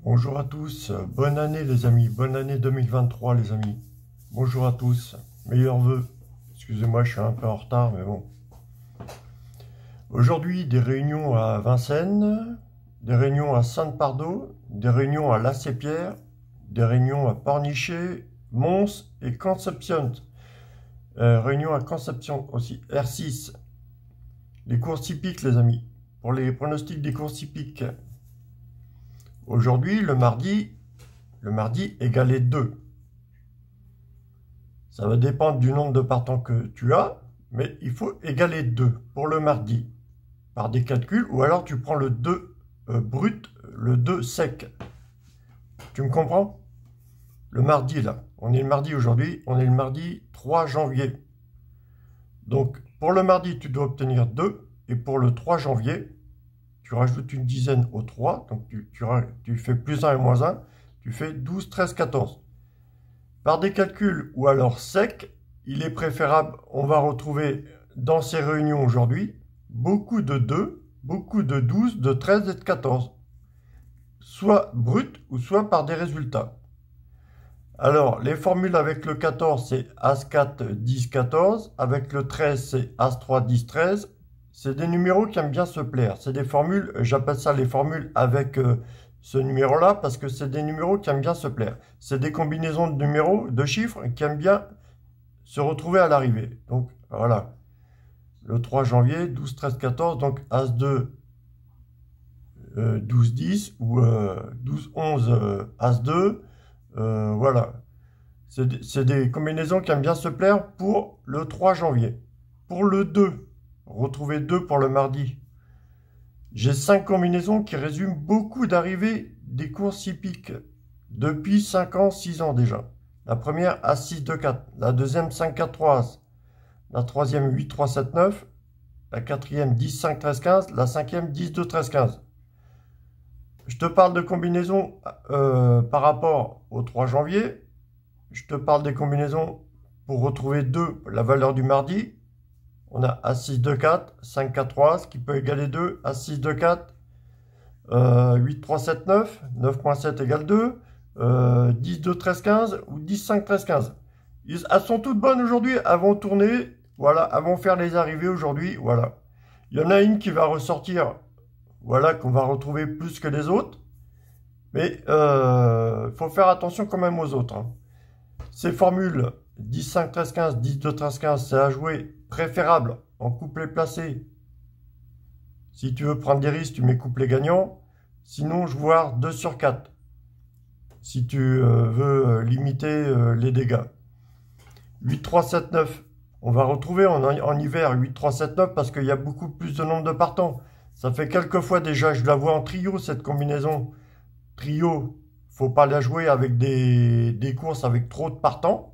Bonjour à tous, bonne année les amis, bonne année 2023 les amis. Bonjour à tous, meilleurs vœux. Excusez-moi, je suis un peu en retard, mais bon. Aujourd'hui, des réunions à Vincennes, des réunions à Sainte-Pardo, des réunions à Lacépierre, des réunions à Pornichet, Mons et Concepción. Réunion à Concepción aussi, R6. Les courses hippiques les amis, pour les pronostics des courses hippiques. Aujourd'hui, le mardi égalé 2. Ça va dépendre du nombre de partants que tu as, mais il faut égaler 2 pour le mardi, par des calculs, ou alors tu prends le 2 brut, le 2 sec. Tu me comprends? Le mardi, là, on est le mardi aujourd'hui, on est le mardi 3 janvier. Donc, pour le mardi, tu dois obtenir 2, et pour le 3 janvier, tu rajoutes une dizaine au 3, donc tu fais plus 1 et moins 1, tu fais 12, 13, 14. Par des calculs ou alors sec, il est préférable, on va retrouver dans ces réunions aujourd'hui, beaucoup de 2, beaucoup de 12, de 13 et de 14. Soit brut ou soit par des résultats. Alors, les formules avec le 14, c'est As4, 10, 14. Avec le 13, c'est As3, 10, 13. C'est des numéros qui aiment bien se plaire. C'est des formules, j'appelle ça les formules avec ce numéro-là, parce que c'est des numéros qui aiment bien se plaire. C'est des combinaisons de numéros, de chiffres, qui aiment bien se retrouver à l'arrivée. Donc, voilà. Le 3 janvier, 12, 13, 14. Donc, As2, 12, 10. Ou 12, 11, As2. Voilà. C'est des combinaisons qui aiment bien se plaire pour le 3 janvier. Pour le 2, retrouver 2 pour le mardi. J'ai 5 combinaisons qui résument beaucoup d'arrivées des courses hippiques depuis 5 ans, 6 ans déjà. La première, As 6, 2, 4. La deuxième, 5, 4, 3, As. La troisième, 8, 3, 7, 9. La quatrième, 10, 5, 13, 15. La cinquième, 10, 2, 13, 15. Je te parle de combinaisons par rapport au 3 janvier. Je te parle des combinaisons pour retrouver 2, la valeur du mardi. On a As6, 2, 4, 5, 4, 3, ce qui peut égaler 2, As6, 2, 4, 8, 3, 7, 9, 9.7 égale 2, 10, 2, 13, 15, ou 10, 5, 13, 15. Elles sont toutes bonnes aujourd'hui, elles vont tourner, voilà, elles vont faire les arrivées aujourd'hui, voilà. Il y en a une qui va ressortir, voilà, qu'on va retrouver plus que les autres, mais il faut faire attention quand même aux autres, hein. Ces formules 10, 5, 13, 15, 10, 2, 13, 15, c'est à jouer préférable en couplet placé. Si tu veux prendre des risques, tu mets couplet gagnant. Sinon, je vois 2 sur 4. Si tu veux limiter les dégâts. 8, 3, 7, 9. On va retrouver en hiver 8, 3, 7, 9 parce qu'il y a beaucoup plus de nombre de partants. Ça fait quelques fois déjà, je la vois en trio cette combinaison. Trio, faut pas la jouer avec des courses avec trop de partants.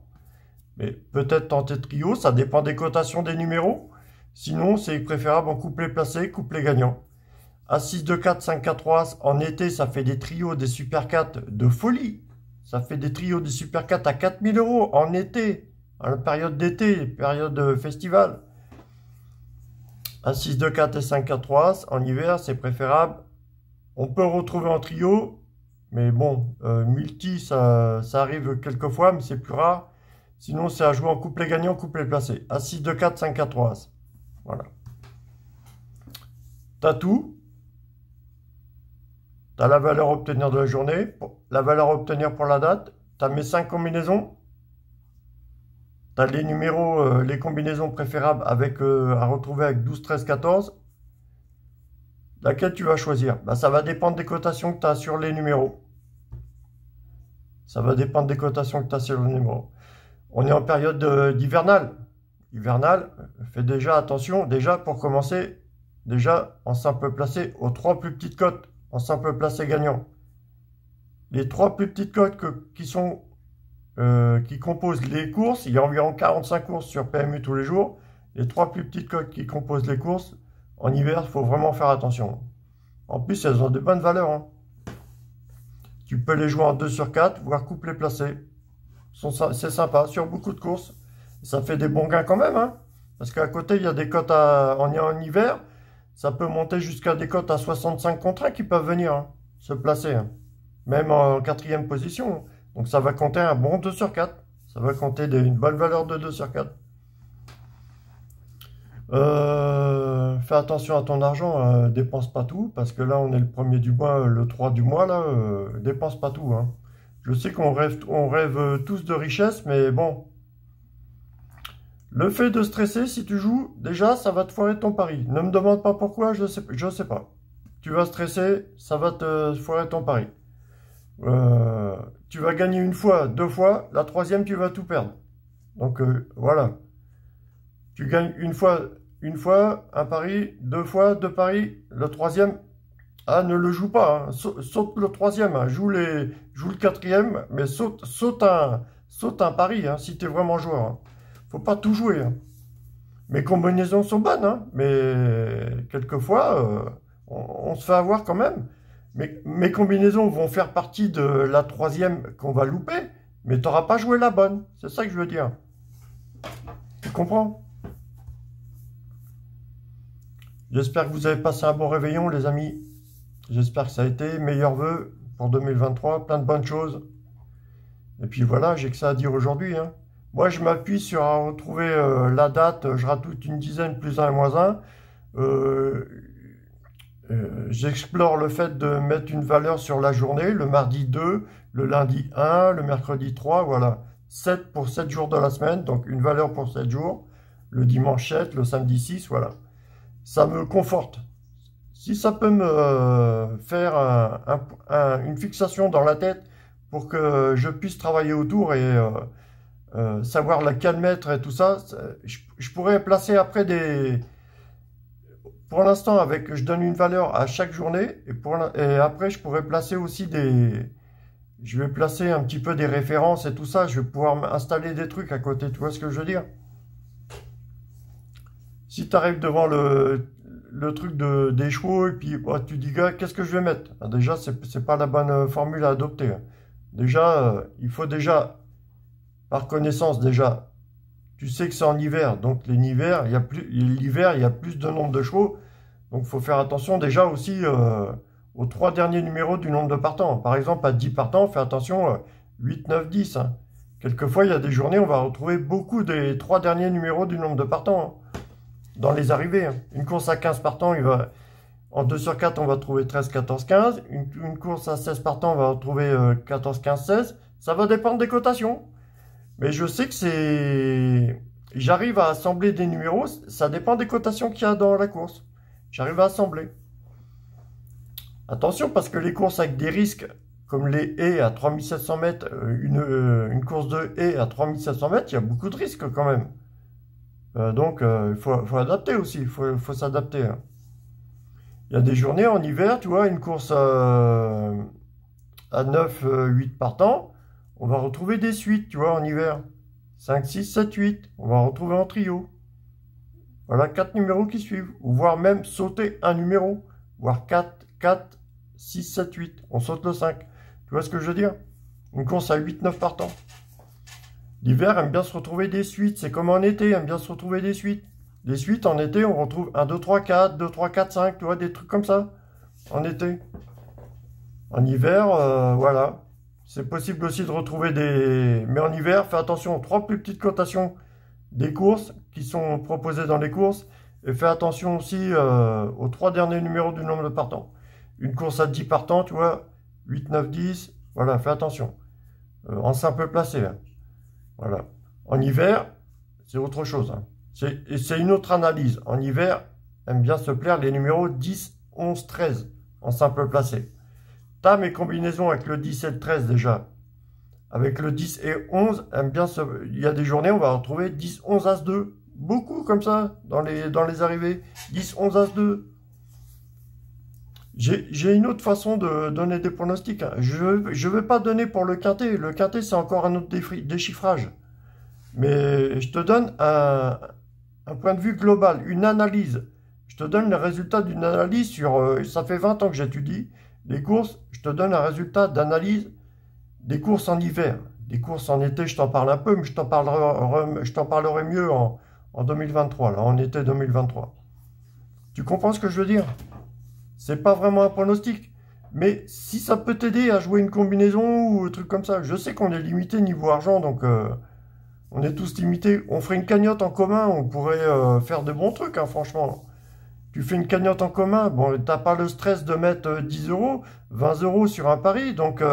Mais peut-être tenter trio, ça dépend des cotations des numéros. Sinon, c'est préférable en couplet placé, couplet gagnant. As6, 2, 4, 5, 4, 3, en été, ça fait des trios, des super 4 de folie. Ça fait des trios, des super 4 à 4000 € en été, en période d'été, période festival. As6, 2, 4 et 5, 4, 3, en hiver, c'est préférable. On peut retrouver en trio, mais bon, multi, ça arrive quelquefois, mais c'est plus rare. Sinon, c'est à jouer en couplet gagnant, couplet placé. As6, 2, 4, 5, 4, 3, As. Voilà. T'as tout. T'as la valeur à obtenir de la journée, la valeur à obtenir pour la date. T'as mes 5 combinaisons. T'as les numéros, les combinaisons préférables avec, à retrouver avec 12, 13, 14. Laquelle tu vas choisir? Bah, ça va dépendre des cotations que tu as sur les numéros. Ça va dépendre des cotations que tu as sur les numéros. On est en période d'hivernale. Hivernale, fais déjà attention, déjà pour commencer, déjà en simple placé aux 3 plus petites cotes, en simple placé gagnant. Les 3 plus petites cotes qui composent les courses, il y a environ 45 courses sur PMU tous les jours. Les 3 plus petites cotes qui composent les courses, en hiver, il faut vraiment faire attention. En plus, elles ont de bonnes valeurs, hein. Tu peux les jouer en 2 sur 4, voire couplet placé. C'est sympa, sur beaucoup de courses. Ça fait des bons gains quand même, hein. Parce qu'à côté, il y a des cotes en hiver. Ça peut monter jusqu'à des cotes à 65 contre 1 qui peuvent venir, hein, se placer, hein. même en 4e position. Donc ça va compter un bon 2 sur 4. Ça va compter une bonne valeur de 2 sur 4. Fais attention à ton argent, dépense pas tout, parce que là on est le 1er du mois, le 3 du mois, là, dépense pas tout. Hein. Je sais qu'on rêve tous de richesse, mais bon. Le fait de stresser, si tu joues, déjà, ça va te foirer ton pari. Ne me demande pas pourquoi, je sais pas. Tu vas stresser, ça va te foirer ton pari. Tu vas gagner une fois, 2 fois, la 3e, tu vas tout perdre. Donc, voilà. Tu gagnes une fois, un pari, 2 fois, 2 paris. Le 3e, ah, ne le joue pas. Hein. Saute le 3e, hein. Joue le 4e, mais saute un pari, hein, si tu es vraiment joueur. Hein. Faut pas tout jouer. Hein. Mes combinaisons sont bonnes, hein, mais quelquefois, on se fait avoir quand même. Mes combinaisons vont faire partie de la 3e qu'on va louper, mais tu n'auras pas joué la bonne. C'est ça que je veux dire. Tu comprends? J'espère que vous avez passé un bon réveillon, les amis. J'espère que ça a été. Meilleurs vœux pour 2023, plein de bonnes choses. Et puis voilà, j'ai que ça à dire aujourd'hui. Hein. Moi, je m'appuie sur retrouver la date. Je rajoute une dizaine plus 1 et moins 1. J'explore le fait de mettre une valeur sur la journée. Le mardi 2, le lundi 1, le mercredi 3. Voilà. 7 pour 7 jours de la semaine. Donc, une valeur pour 7 jours. Le dimanche 7, le samedi 6. Voilà. Ça me conforte. Si ça peut me faire une fixation dans la tête pour que je puisse travailler autour et savoir laquelle mettre et tout ça, je pourrais placer après des... Pour l'instant, je donne une valeur à chaque journée et après, je pourrais placer aussi des... Je vais placer un petit peu des références et tout ça. Je vais pouvoir installer des trucs à côté. Tu vois ce que je veux dire? Si tu arrives devant le truc des chevaux et puis tu dis, gars, qu'est-ce que je vais mettre? Déjà, c'est pas la bonne formule à adopter. Déjà, il faut déjà, par connaissance, déjà, tu sais que c'est en hiver. Donc, l'hiver, il y a plus de nombre de chevaux. Donc, il faut faire attention déjà aussi aux 3 derniers numéros du nombre de partants. Par exemple, à 10 partants, fais attention, 8, 9, 10. Hein. Quelquefois, il y a des journées, on va retrouver beaucoup des 3 derniers numéros du nombre de partants. Hein. Dans les arrivées. Hein. Une course à 15 partants, en 2 sur 4, on va trouver 13, 14, 15. Une course à 16 partants, on va retrouver 14, 15, 16. Ça va dépendre des cotations. Mais je sais que j'arrive à assembler des numéros. Ça dépend des cotations qu'il y a dans la course. J'arrive à assembler. Attention, parce que les courses avec des risques, comme les haies à 3700 mètres, une course de haies à 3700 mètres, il y a beaucoup de risques quand même. Donc, il faut adapter aussi, il faut s'adapter. Hein. Il y a des journées en hiver, tu vois, une course à 9, 8 partants, on va retrouver des suites, tu vois, en hiver. 5, 6, 7, 8, on va retrouver en trio. Voilà, 4 numéros qui suivent, ou voire même sauter un numéro, voire 4, 4, 6, 7, 8, on saute le 5. Tu vois ce que je veux dire? Une course à 8, 9 partants. L'hiver aime bien se retrouver des suites. C'est comme en été, aime bien se retrouver des suites. Les suites, en été, on retrouve 1, 2, 3, 4, 2, 3, 4, 5, tu vois, des trucs comme ça, en été. En hiver, voilà. C'est possible aussi de retrouver des... Mais en hiver, fais attention aux 3 plus petites cotations des courses qui sont proposées dans les courses. Et fais attention aussi aux 3 derniers numéros du nombre de partants. Une course à 10 partants, tu vois, 8, 9, 10, voilà, fais attention. En simple placé, hein. Voilà. En hiver, c'est autre chose. Hein. C'est une autre analyse. En hiver, aime bien se plaire les numéros 10, 11, 13 en simple placé. T'as mes combinaisons avec le 10 et le 13 déjà. Avec le 10 et 11, aime bien il y a des journées, on va retrouver 10, 11, As 2. Beaucoup comme ça dans les arrivées. 10, 11, As 2. J'ai une autre façon de donner des pronostics. Hein. Je ne vais pas donner pour le quintet. Le quintet, c'est encore un autre déchiffrage. Mais je te donne un point de vue global, une analyse. Je te donne le résultat d'une analyse sur... ça fait 20 ans que j'étudie les courses. Je te donne un résultat d'analyse des courses en hiver. Des courses en été, je t'en parle un peu, mais je t'en parlerai mieux en 2023, là, en été 2023. Tu comprends ce que je veux dire? C'est pas vraiment un pronostic, Mais si ça peut t'aider à jouer une combinaison ou un truc comme ça, je sais qu'on est limité niveau argent, donc on est tous limités. On ferait une cagnotte en commun, on pourrait faire de bons trucs, hein, franchement. Tu fais une cagnotte en commun, bon, t'as pas le stress de mettre 10 euros, 20 euros sur un pari, donc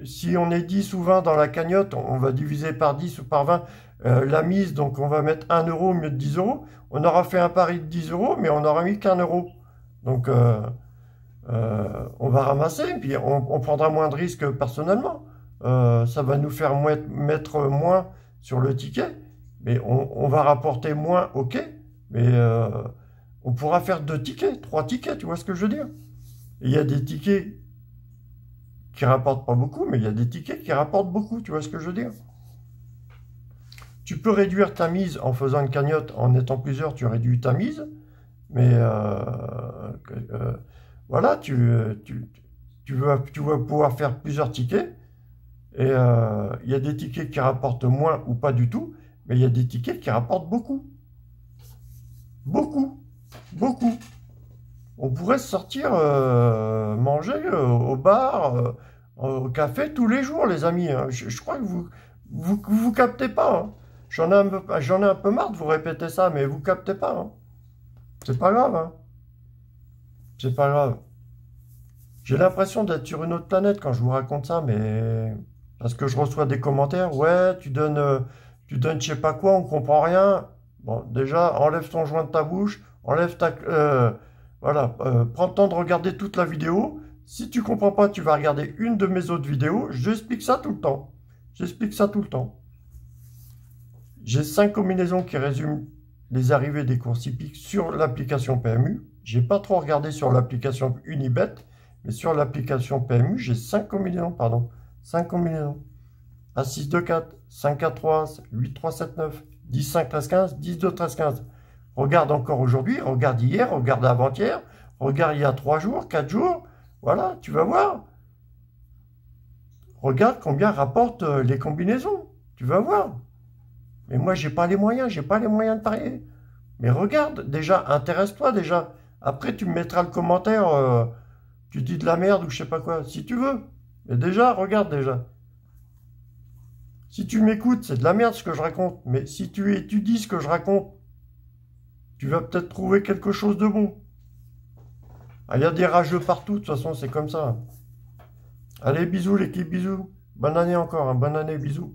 si on est 10 ou 20 dans la cagnotte, on va diviser par 10 ou par 20 la mise, donc on va mettre 1 euro au lieu de 10 euros. On aura fait un pari de 10 euros, mais on n'aura mis qu'1 euro. Donc on va ramasser, et puis on prendra moins de risques personnellement. Ça va nous faire mettre moins sur le ticket, mais on va rapporter moins, ok, mais on pourra faire 2 tickets, 3 tickets, tu vois ce que je veux dire? Il y a des tickets qui rapportent pas beaucoup, mais il y a des tickets qui rapportent beaucoup, tu vois ce que je veux dire? Tu peux réduire ta mise en faisant une cagnotte, en étant plusieurs, tu réduis ta mise, mais voilà, tu vas pouvoir faire plusieurs tickets, et il y a des tickets qui rapportent moins ou pas du tout, mais il y a des tickets qui rapportent beaucoup. Beaucoup. Beaucoup. On pourrait sortir manger au bar, au café tous les jours, les amis, hein. Je crois que vous captez pas, hein. J'en ai un peu marre de vous répéter ça, mais vous captez pas, hein. C'est pas grave, hein. C'est pas grave. J'ai l'impression d'être sur une autre planète quand je vous raconte ça, mais parce que je reçois des commentaires, ouais, tu donnes je sais pas quoi, on comprend rien. Bon, déjà, enlève ton joint de ta bouche, enlève ta, voilà, prends le temps de regarder toute la vidéo. Si tu comprends pas, tu vas regarder une de mes autres vidéos. J'explique ça tout le temps. J'explique ça tout le temps. J'ai 5 combinaisons qui résument les arrivées des courses hippiques sur l'application PMU. J'ai pas trop regardé sur l'application Unibet, mais sur l'application PMU, j'ai 5 combinaisons, pardon. 5 combinaisons. A6, 2, 4, 5, 4, 3, 8, 3, 7, 9, 10, 5, 13, 15, 10, 2, 13, 15. Regarde encore aujourd'hui, regarde hier, regarde avant-hier, regarde il y a 3 jours, 4 jours. Voilà, tu vas voir. Regarde combien rapportent les combinaisons. Tu vas voir. Mais moi, j'ai pas les moyens de parier. Mais regarde, déjà, intéresse-toi déjà. Après, tu me mettras le commentaire, tu dis de la merde ou je sais pas quoi, si tu veux. Mais déjà, regarde déjà. Si tu m'écoutes, c'est de la merde ce que je raconte. Mais si tu étudies ce que je raconte, tu vas peut-être trouver quelque chose de bon. Ah, il y a des rageux partout, de toute façon, c'est comme ça. Allez, bisous l'équipe, bisous. Bonne année encore, hein, bonne année, bisous.